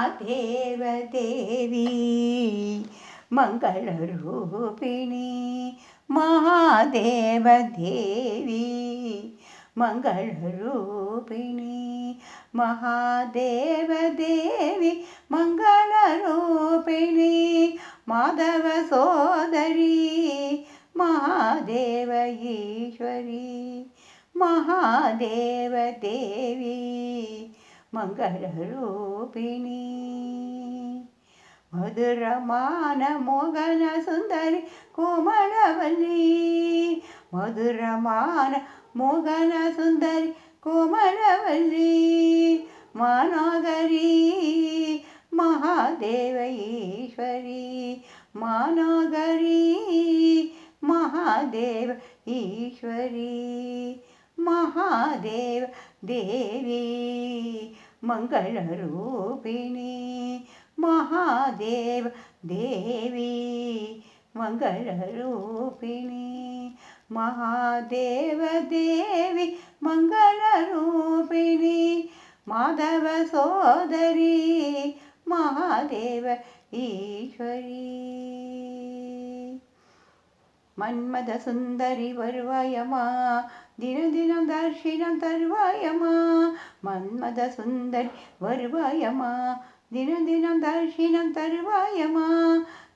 महादेवदेवी मङ्गलरूपिणी महादेवदेवी मङ्गलरूपिणी महादेवदेवी मङ्गलरूपिणी माधव सोदरी महादेव ईश्वरी महादेवदेवी मङ्गलरूपिणी मधुरमान मोहन सुंदरी कोमलवल्ली मधुरमान मोहन सुंदरी कोमलवल्ली मनोहरी महादेव ईश्वरी मनोहरी महादेव ईश्वरी महादेव देवी मङ्गलरूपिणी महादेव देवी मङ्गलरूपिणी महादेव देवी मङ्गलरूपिणी माधव सोदरी महादेव ईश्वरी मन्मथ सुंदरी वर्वायमा दिन दिन दर्शिनं तर्वायमा मन्मथ सुंदरी वर्वायमा दिन दिन दर्शिनं तर्वायमा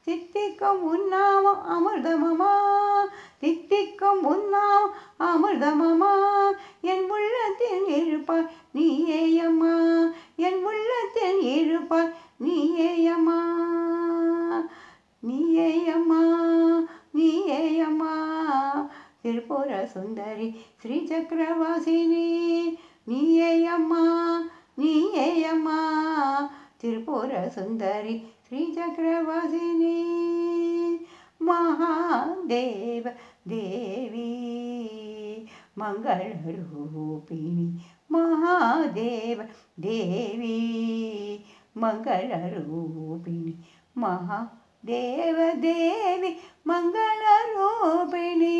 தித்திக்கும் உன்னாம அமிர்தமமா தித்திக்கும் உன்னாம அமிர்தமமா என் உள்ளத்தில் இருப்பாய் நீயேயம்மா என் உள்ளத்தில் இருப்பாய் நீயேயம்மா நீயேயம்மா நீயேயம்மா திரிபுர சுந்தரி ஸ்ரீ சக்கரவாசினி நீயேயம்மா நீயேயம்மா திரிபுர சுந்தரி श्री चक्रवासिनी महादेव देवी मंगलरूपिणी महादेव देवी मंगलरूपिणी महादेव देवी मंगलरूपिणी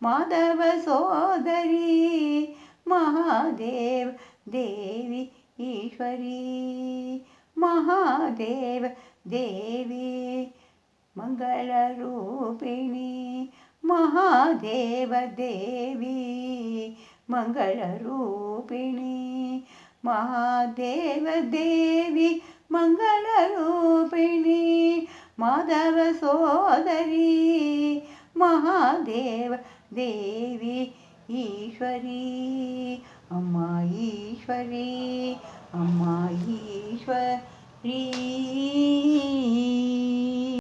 माधव सोदरी महादेव देवी ईश्वरी महादेव देवी मंगलरूपिणी महादेव देवी मंगलरूपिणी महादेव देवी मंगलरूपिणी माधव सोदरी महादेव देवी ईश्वरी अम्मा ईश्वरी